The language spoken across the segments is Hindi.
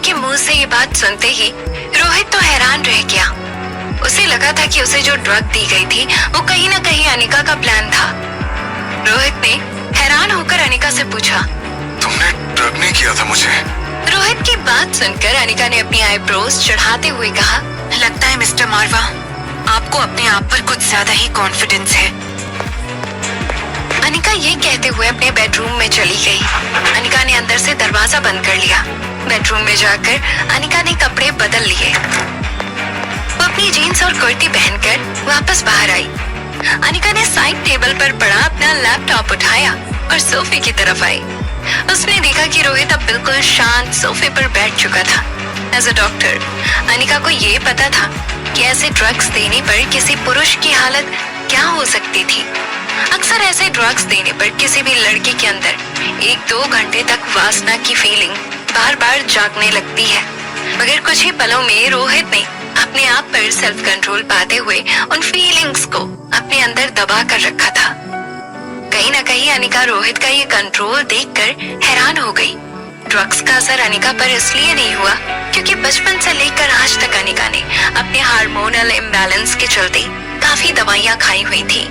के मुंह से ये बात सुनते ही रोहित तो हैरान रह गया। उसे लगा था कि उसे जो ड्रग दी गई थी वो कहीं ना कहीं अनिका का प्लान था। रोहित ने हैरान होकर अनिका से पूछा, तुमने ड्रग नहीं किया था मुझे? रोहित की बात सुनकर अनिका ने अपनी आईब्रोज चढ़ाते हुए कहा, लगता है मिस्टर मारवा, आपको अपने आप पर कुछ ज्यादा ही कॉन्फिडेंस है। अनिका ये कहते हुए अपने बेडरूम में चली गई। अनिका ने अंदर से दरवाजा बंद कर लिया। बेडरूम में जाकर अनिका ने कपड़े बदल लिए। वो अपनी जीन्स और कुर्ती पहनकर वापस बाहर आई। अनिका ने साइड टेबल पर पड़ा अपना लैपटॉप उठाया और सोफे की तरफ आई। उसने देखा कि रोहित अब बिल्कुल शांत सोफे पर बैठ चुका था। एज अ डॉक्टर अनिका को ये पता था कि ऐसे ड्रग्स देने पर किसी पुरुष की हालत क्या हो सकती थी। अक्सर ऐसे ड्रग्स देने पर किसी भी लड़के के अंदर 1-2 घंटे तक वासना की फीलिंग बार बार जागने लगती है। मगर कुछ ही पलों में रोहित ने अपने आप पर सेल्फ कंट्रोल पाते हुए उन फीलिंग्स को अपने अंदर दबा कर रखा था। कहीं ना कहीं अनिका रोहित का ये कंट्रोल देखकर हैरान हो गई। ड्रग्स का असर अनिका पर इसलिए नहीं हुआ क्योंकि बचपन से लेकर आज तक अनिका ने अपने हार्मोनल इम्बैलेंस के चलते काफी दवाइयां खाई हुई थी।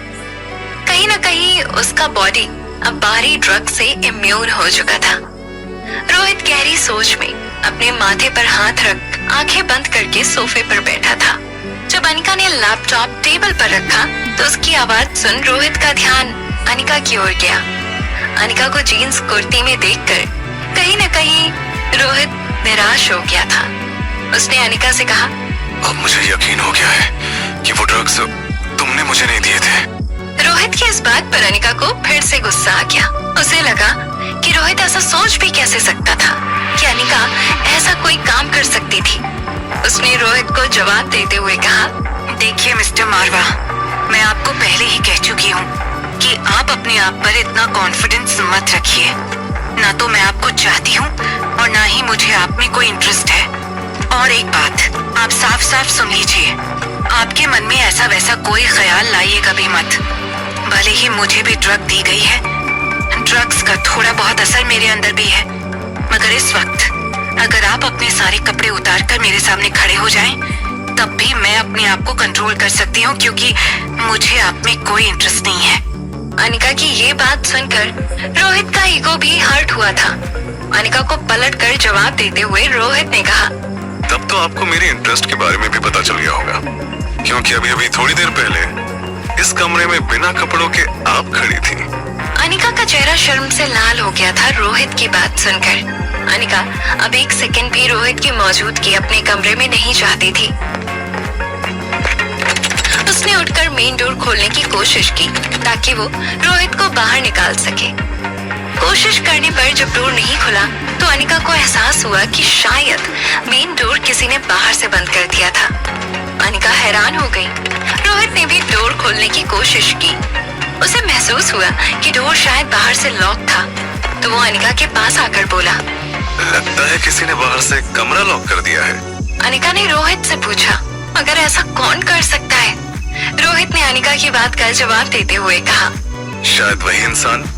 कहीं ना कहीं उसका बॉडी अब बाहरी ड्रग से इम्यून हो चुका था। रोहित गहरी सोच में अपने माथे पर हाथ रख आंखें बंद करके सोफे पर बैठा था। जब अनिका ने लैपटॉप टेबल पर रखा तो उसकी आवाज सुन रोहित का ध्यान अनिका की ओर गया। अनिका को जीन्स कुर्ती में देखकर कहीं न कहीं रोहित निराश हो गया था। उसने अनिका से कहा, अब मुझे यकीन हो गया है कि वो ड्रग्स तुमने मुझे नहीं दिए थे। रोहित की इस बात पर अनिका को फिर से गुस्सा आ गया। उसे लगा कि रोहित ऐसा सोच भी कैसे सकता था कि अनिका ऐसा कोई काम कर सकती थी। उसने रोहित को जवाब देते हुए कहा, देखिए मिस्टर मारवा, मैं आपको पहले ही कह चुकी हूँ कि आप अपने आप पर इतना कॉन्फिडेंस मत रखिए। ना तो मैं आपको चाहती हूँ और ना ही मुझे आप में कोई इंटरेस्ट है। और एक बात आप साफ साफ सुन लीजिए, आपके मन में ऐसा वैसा कोई ख्याल लाइएगा भी मत। भले ही मुझे भी ड्रग दी गई है, ड्रग्स का थोड़ा बहुत असर मेरे अंदर भी है, मगर इस वक्त अगर आप अपने सारे कपड़े उतार कर मेरे सामने खड़े हो जाएं, तब भी मैं अपने आप को कंट्रोल कर सकती हूँ क्योंकि मुझे आप में कोई इंटरेस्ट नहीं है। अनिका की ये बात सुनकर रोहित का ईगो भी हर्ट हुआ था। अनिका को पलट कर जवाब देते हुए रोहित ने कहा, तब तो आपको मेरे इंटरेस्ट के बारे में भी पता चल गया होगा, क्योंकि अभी अभी थोड़ी देर पहले इस कमरे में बिना कपड़ों के आप खड़ी थी। अनिका का चेहरा शर्म से लाल हो गया था रोहित की बात सुनकर। अनिका अब एक सेकंड भी रोहित की मौजूदगी अपने कमरे में नहीं चाहती थी। उसने उठकर मेन डोर खोलने की कोशिश की ताकि वो रोहित को बाहर निकाल सके। कोशिश करने पर जब डोर नहीं खुला तो अनिका को एहसास हुआ कि शायद मेन डोर किसी ने बाहर से बंद कर दिया था। अनिका हैरान हो गई। रोहित ने भी डोर खोलने की कोशिश की। उसे महसूस हुआ कि डोर शायद बाहर से लॉक था, तो वो अनिका के पास आकर बोला, लगता है किसी ने बाहर से कमरा लॉक कर दिया है। अनिका ने रोहित से पूछा, मगर ऐसा कौन कर सकता है? रोहित ने अनिका की बात का जवाब देते हुए कहा, शायद वही इंसान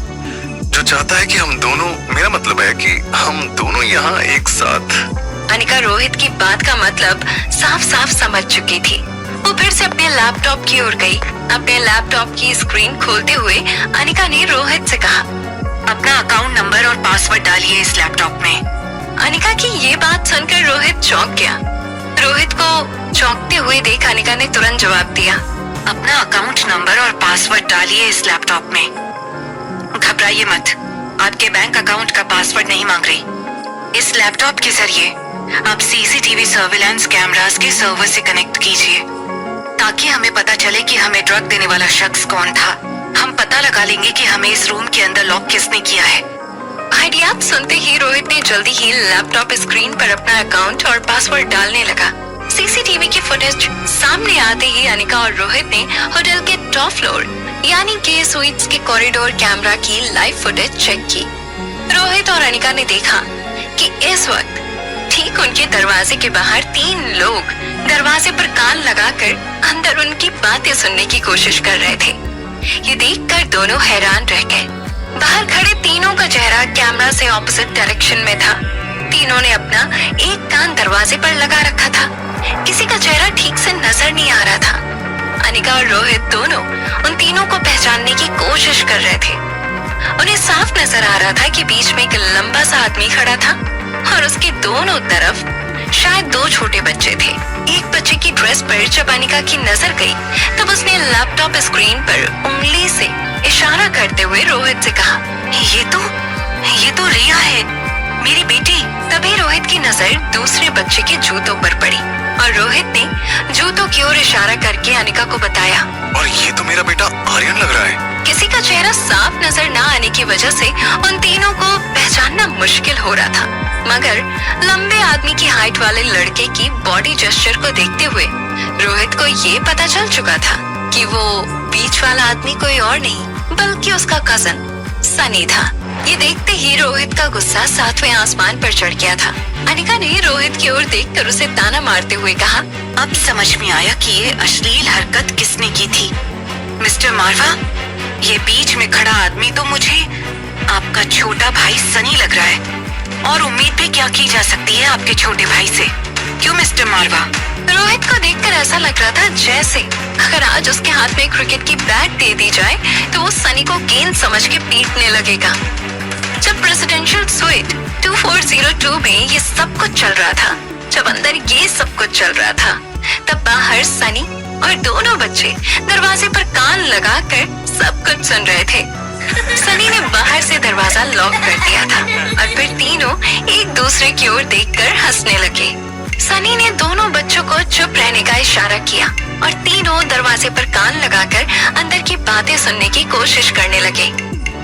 जो चाहता है कि हम दोनों, मेरा मतलब है कि हम दोनों यहाँ एक साथ। अनिका रोहित की बात का मतलब साफ साफ समझ चुकी थी। वो फिर से अपने लैपटॉप की ओर गई। अपने लैपटॉप की स्क्रीन खोलते हुए अनिका ने रोहित से कहा, अपना अकाउंट नंबर और पासवर्ड डालिए इस लैपटॉप में। अनिका की ये बात सुनकर रोहित चौंक गया। रोहित को चौंकते हुए देख अनिका ने तुरंत जवाब दिया, अपना अकाउंट नंबर और पासवर्ड डालिए इस लैपटॉप में। घबराइए मत, आपके बैंक अकाउंट का पासवर्ड नहीं मांग रही। इस लैपटॉप के जरिए आप सीसीटीवी सर्विलांस कैमरास के सर्वर से कनेक्ट कीजिए ताकि हमें पता चले कि हमें ड्रग देने वाला शख्स कौन था। हम पता लगा लेंगे कि हमें इस रूम के अंदर लॉक किसने किया है। आइडिया सुनते ही रोहित ने जल्दी ही लैपटॉप स्क्रीन पर अपना अकाउंट और पासवर्ड डालने लगा। सीसीटीवी की फुटेज सामने आते ही अनिका और रोहित ने होटल के टॉप फ्लोर यानी के स्वीट्स के कॉरिडोर कैमरा की लाइव फुटेज चेक की। रोहित और अनिका ने देखा कि इस वक्त ठीक उनके दरवाजे के बाहर 3 लोग दरवाजे पर कान लगाकर अंदर उनकी बातें सुनने की कोशिश कर रहे थे। ये देखकर दोनों हैरान रह गए। बाहर खड़े तीनों का चेहरा कैमरा से ऑपोजिट डायरेक्शन में था। इन्होंने अपना एक कान दरवाजे पर लगा रखा था। किसी का चेहरा ठीक से नजर नहीं आ रहा था। अनिका और रोहित दोनों उन तीनों को पहचानने की कोशिश कर रहे थे। उन्हें साफ नजर आ रहा था कि बीच में एक लंबा सा आदमी खड़ा था और उसके दोनों तरफ शायद दो छोटे बच्चे थे। एक बच्चे की ड्रेस पर जब अनिका की नजर गई तब उसने लैपटॉप स्क्रीन पर उंगली से इशारा करते हुए रोहित से कहा, ये तो रिया है, मेरी बेटी। तभी रोहित की नजर दूसरे बच्चे के जूतों पर पड़ी और रोहित ने जूतों की ओर इशारा करके अनिका को बताया, और ये तो मेरा बेटा आर्यन लग रहा है। किसी का चेहरा साफ नजर न आने की वजह से उन तीनों को पहचानना मुश्किल हो रहा था, मगर लंबे आदमी की हाइट वाले लड़के की बॉडी जेस्चर को देखते हुए रोहित को ये पता चल चुका था कि वो बीच वाला आदमी कोई और नहीं बल्कि उसका कजन सनी था। ये देखते ही रोहित का गुस्सा सातवें आसमान पर चढ़ गया था। अनिका ने रोहित की ओर देखकर उसे ताना मारते हुए कहा, अब समझ में आया कि ये अश्लील हरकत किसने की थी। मिस्टर मारवा, ये बीच में खड़ा आदमी तो मुझे आपका छोटा भाई सनी लग रहा है, और उम्मीद भी क्या की जा सकती है आपके छोटे भाई से, क्यों मिस्टर मारवा? रोहित को देखकर ऐसा लग रहा था जैसे अगर आज उसके हाथ में क्रिकेट की बैट दे दी जाए तो वो सनी को गेंद समझ के पीटने लगेगा। जब प्रेसिडेंशियल स्वीट 2402 में ये सब कुछ चल रहा था, जब अंदर ये सब कुछ चल रहा था, तब बाहर सनी और दोनों बच्चे दरवाजे पर कान लगाकर सब कुछ सुन रहे थे। सनी ने बाहर से दरवाजा लॉक कर दिया था और फिर तीनों एक दूसरे की ओर देखकर हंसने लगे। सनी ने दोनों बच्चों को चुप रहने का इशारा किया और तीनों दरवाजे पर कान लगाकर अंदर की बातें सुनने की कोशिश करने लगे।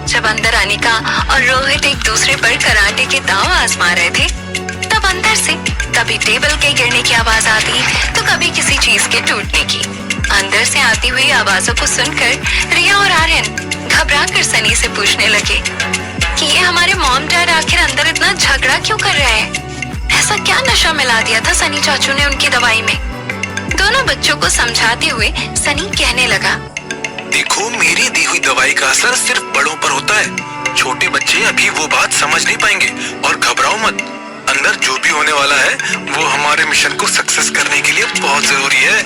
जब अंदर अनिका और रोहित एक दूसरे पर कराटे के दांव आजमा रहे थे, तब अंदर से कभी टेबल के गिरने की आवाज आती तो कभी किसी चीज के टूटने की। अंदर से आती हुई आवाजों को सुनकर रिया और आर्यन घबराकर सनी से पूछने लगे कि ये हमारे मॉम डैड आखिर अंदर इतना झगड़ा क्यों कर रहे हैं? ऐसा क्या नशा मिला दिया था सनी चाचू ने उनकी दवाई में? दोनों बच्चों को समझाते हुए सनी कहने लगा, देखो, मेरी दी हुई दवाई का असर सिर्फ बड़ों पर होता है। छोटे बच्चे अभी वो बात समझ नहीं पाएंगे, और घबराओ मत। अंदर जो भी होने वाला है वो हमारे मिशन को सक्सेस करने के लिए बहुत जरूरी है।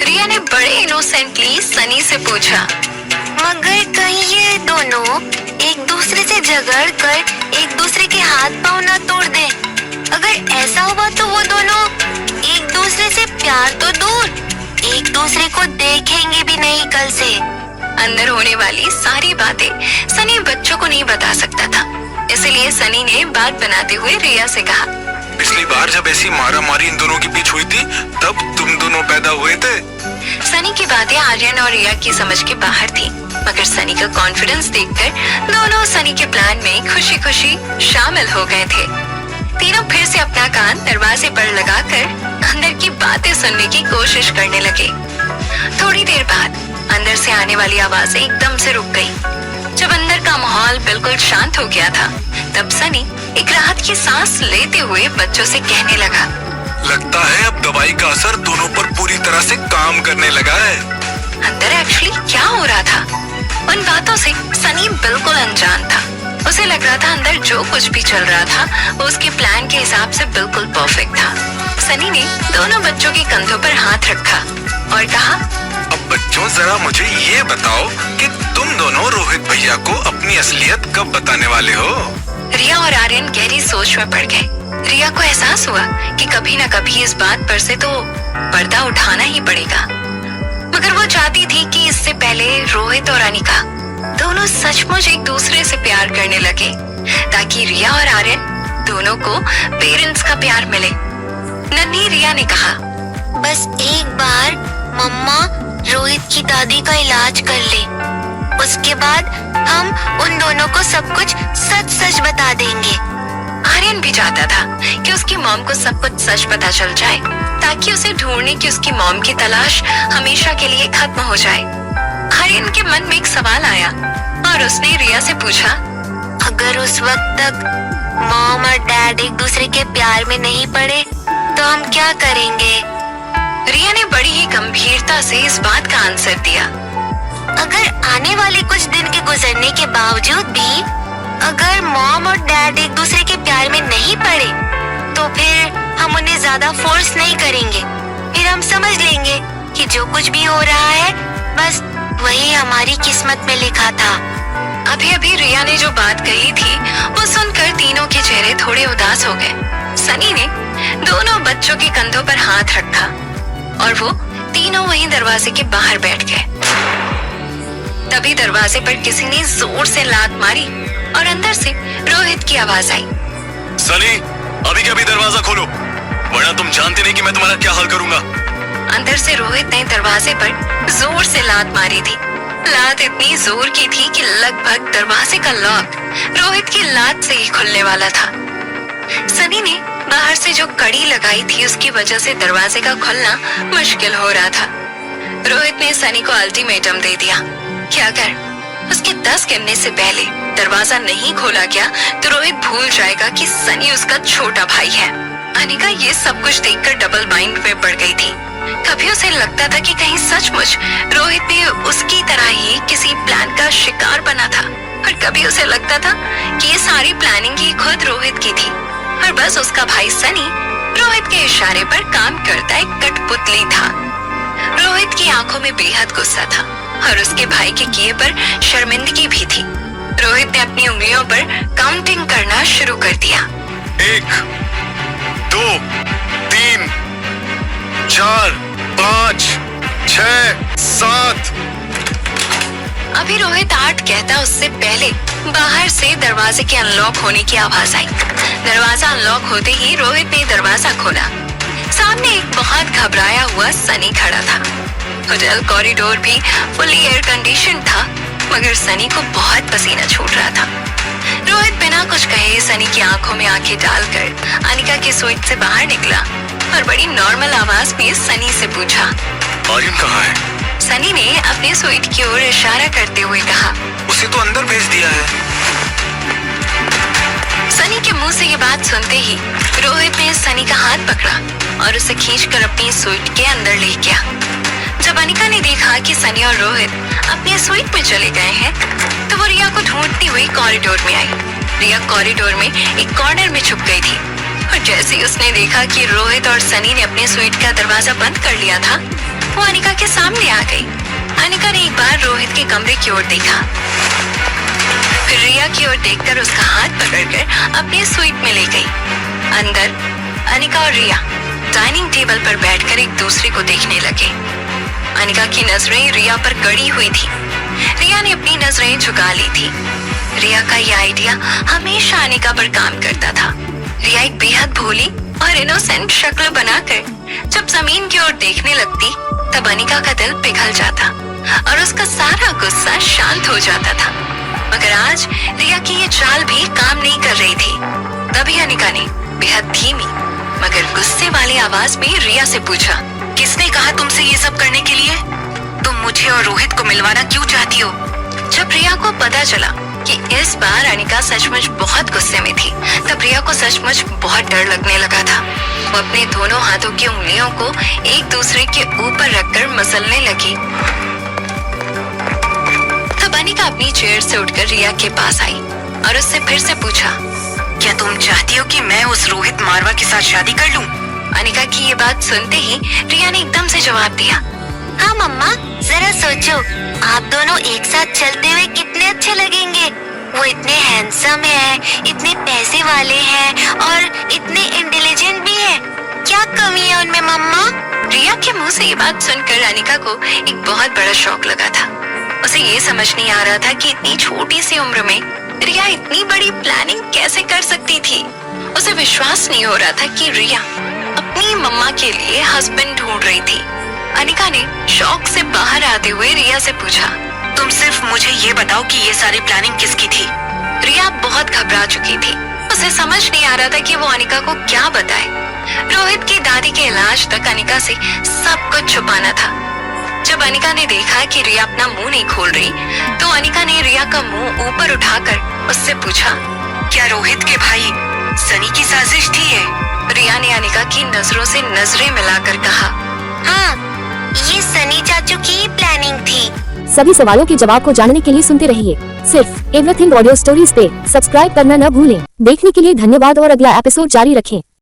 रिया ने बड़े इनोसेंटली सनी से पूछा, मगर कहीं ये दोनों एक दूसरे से झगड़ कर एक दूसरे के हाथ पांव न तोड़ दें? अगर ऐसा हुआ तो वो दोनों एक दूसरे से प्यार तो दूर, एक दूसरे को देखेंगे भी नहीं कल से। अंदर होने वाली सारी बातें सनी बच्चों को नहीं बता सकता था, इसलिए सनी ने बात बनाते हुए रिया से कहा, पिछली बार जब ऐसी मारा मारी इन दोनों के बीच हुई थी तब तुम दोनों पैदा हुए थे। सनी की बातें आर्यन और रिया की समझ के बाहर थी, मगर सनी का कॉन्फिडेंस देखकर दोनों सनी के प्लान में खुशी खुशी शामिल हो गए थे। तीनों फिर से अपना कान दरवाजे पर लगाकर अंदर की बातें सुनने की कोशिश करने लगे। थोड़ी देर बाद अंदर से आने वाली आवाजें एकदम से रुक गई। जब अंदर का माहौल बिल्कुल शांत हो गया था, तब सनी एक राहत की सांस लेते हुए बच्चों से कहने लगा, लगता है अब दवाई का असर दोनों पर पूरी तरह से काम करने लगा है। अंदर एक्चुअली क्या हो रहा था उन बातों से सनी बिल्कुल अनजान था। उसे लग रहा था अंदर जो कुछ भी चल रहा था वो उसके प्लान के हिसाब से बिल्कुल परफेक्ट था। सनी ने दोनों बच्चों के कंधों पर हाथ रखा और कहा, अब बच्चों, जरा मुझे ये बताओ कि तुम दोनों रोहित भैया को अपनी असलियत कब बताने वाले हो? रिया और आर्यन गहरी सोच में पड़ गए। रिया को एहसास हुआ कि कभी न कभी इस बात पर से तो पर्दा उठाना ही पड़ेगा, मगर वो चाहती थी कि इससे पहले रोहित और अनिका दोनों सचमुच एक दूसरे से प्यार करने लगे, ताकि रिया और आर्यन दोनों को पेरेंट्स का प्यार मिले। नन्ही रिया ने कहा, बस एक बार मम्मा रोहित की दादी का इलाज कर ले, उसके बाद हम उन दोनों को सब कुछ सच सच बता देंगे। आर्यन भी चाहता था कि उसकी मॉम को सब कुछ सच पता चल जाए, ताकि उसे ढूंढने की उसकी मॉम की तलाश हमेशा के लिए खत्म हो जाए। आर्यन के मन में एक सवाल आया और उसने रिया से पूछा, अगर उस वक्त तक मॉम और डैड एक दूसरे के प्यार में नहीं पड़े तो हम क्या करेंगे? रिया ने बड़ी ही गंभीरता से इस बात का आंसर दिया, अगर आने वाले कुछ दिन के गुजरने के बावजूद भी अगर मॉम और डैड एक दूसरे के प्यार में नहीं पड़े तो फिर हम उन्हें ज्यादा फोर्स नहीं करेंगे। फिर हम समझ लेंगे कि जो कुछ भी हो रहा है बस वही हमारी किस्मत में लिखा था। अभी अभी रिया ने जो बात कही थी वो सुनकर तीनों के चेहरे थोड़े उदास हो गए। सनी ने दोनों बच्चों के कंधों पर हाथ रखा और वो तीनों वहीं दरवाजे के बाहर बैठ गए। तभी दरवाजे पर किसी ने जोर से लात मारी और अंदर से रोहित की आवाज आई। सनी, अभी के अभी दरवाजा खोलो, वरना तुम जानते नहीं कि मैं तुम्हारा क्या हाल करूंगा। अंदर से रोहित ने दरवाजे पर जोर से लात मारी थी। लात इतनी जोर की थी कि लगभग दरवाजे का लॉक रोहित की लात से ही खुलने वाला था। सनी ने बाहर से जो कड़ी लगाई थी उसकी वजह से दरवाजे का खुलना मुश्किल हो रहा था। रोहित ने सनी को अल्टीमेटम दे दिया कि अगर उसके 10 गिनने से पहले दरवाजा नहीं खोला गया तो रोहित भूल जाएगा कि सनी उसका छोटा भाई है। अनिका ये सब कुछ देखकर डबल माइंड में पड़ गई थी। कभी उसे लगता था कि कहीं सचमुच रोहित भी उसकी तरह ही किसी प्लान का शिकार बना था, और कभी उसे लगता था कि ये सारी प्लानिंग ही खुद रोहित की थी और बस उसका भाई सनी रोहित के इशारे पर काम करता एक कठपुतली था। रोहित की आंखों में बेहद गुस्सा था और उसके भाई के किए पर शर्मिंदगी भी थी। रोहित ने अपनी उंगलियों पर काउंटिंग करना शुरू कर दिया। 1 2 3 4 5 6 7। अभी रोहित 8 कहता उससे पहले बाहर से दरवाजे के अनलॉक होने की आवाज आई। दरवाजा अनलॉक होते ही रोहित ने दरवाजा खोला। सामने एक बहुत घबराया हुआ सनी खड़ा था। होटल कॉरिडोर भी फुली एयर कंडीशन था, मगर सनी को बहुत पसीना छूट रहा था। रोहित बिना कुछ कहे सनी की आंखों में आंखें डालकर अनिका की स्वीट से बाहर निकला और बड़ी नॉर्मल आवाज में सनी से पूछा, आर्यन कहाँ है? सनी ने अपने स्वीट की ओर इशारा करते हुए कहा, उसे तो अंदर भेज दिया है। सनी के मुंह से ये बात सुनते ही रोहित ने सनी का हाथ पकड़ा और उसे खींचकर अपनी स्वीट के अंदर ले गया। जब अनिका ने देखा कि सनी और रोहित अपने स्वीट में चले गए हैं तो वो रिया को ढूंढती हुई कॉरिडोर में आई। रिया कॉरिडोर में एक कॉर्नर में छुप गई थी और जैसे ही उसने देखा कि रोहित और सनी ने अपने स्वीट का दरवाजा बंद कर लिया था, वो अनिका के सामने आ गई। अनिका ने एक बार रोहित के कमरे की ओर देखा, फिर रिया की ओर देखकर उसका हाथ पकड़कर अपने स्वीट में ले गई। अंदर अनिका और रिया डाइनिंग टेबल पर बैठकर एक दूसरे को देखने लगे। अनिका की नजरें रिया पर गड़ी हुई थी। रिया ने अपनी नजरें झुका ली थी। रिया का ये आइडिया हमेशा अनिका पर काम करता था। रिया एक बेहद भोली और इनोसेंट शक्ल बनाकर जब जमीन की ओर देखने लगती तब अनिका का दिल पिघल जाता और उसका सारा गुस्सा शांत हो जाता था। मगर आज रिया की ये चाल भी काम नहीं कर रही थी। तभी अनिका ने बेहद धीमी मगर गुस्से वाली आवाज में रिया से पूछा, किसने कहा तुमसे ये सब करने के लिए? तुम मुझे और रोहित को मिलवाना क्यों चाहती हो? जब रिया को पता चला कि इस बार अनिका सचमुच बहुत गुस्से में थी, तब रिया को सचमुच बहुत डर लगने लगा था। वो अपने दोनों हाथों की उंगलियों को एक दूसरे के ऊपर रखकर मसलने लगी। तब अनिका अपनी चेयर से उठकर रिया के पास आई और उससे फिर से पूछा, क्या तुम चाहती हो कि मैं उस रोहित मारवा के साथ शादी कर लूं? अनिका की ये बात सुनते ही रिया ने एकदम से जवाब दिया, हाँ मम्मा, जरा सोचो, आप दोनों एक साथ चलते हुए कितने अच्छे लगेंगे। वो इतने हैंडसम है, इतने पैसे वाले हैं और इतने इंटेलिजेंट भी है। क्या कमी है उनमें मम्मा? रिया के मुंह से ये बात सुनकर अनिका को एक बहुत बड़ा शौक लगा था। उसे ये समझ नहीं आ रहा था कि इतनी छोटी सी उम्र में रिया इतनी बड़ी प्लानिंग कैसे कर सकती थी। उसे विश्वास नहीं हो रहा था कि रिया अपनी मम्मा के लिए हस्बैंड ढूंढ रही थी। अनिका ने शौक से बाहर आते हुए रिया से पूछा, तुम सिर्फ मुझे ये बताओ कि ये सारी प्लानिंग किसकी थी? रिया बहुत घबरा चुकी थी। उसे समझ नहीं आ रहा था कि वो अनिका को क्या बताए। रोहित की दादी के इलाज तक अनिका से सब कुछ छुपाना था। जब अनिका ने देखा कि रिया अपना मुंह नहीं खोल रही, तो अनिका ने रिया का मुंह ऊपर उठाकर उससे पूछा, क्या रोहित के भाई सनी की साजिश थी ये? रिया ने अनिका की नजरों से नजरें मिलाकर कहा, हाँ, ये सनी चाचू की प्लानिंग थी। सभी सवालों के जवाब को जानने के लिए सुनते रहिए सिर्फ एवरीथिंग ऑडियो स्टोरीज पे। सब्सक्राइब करना न भूलें। देखने के लिए धन्यवाद और अगला एपिसोड जारी रखें।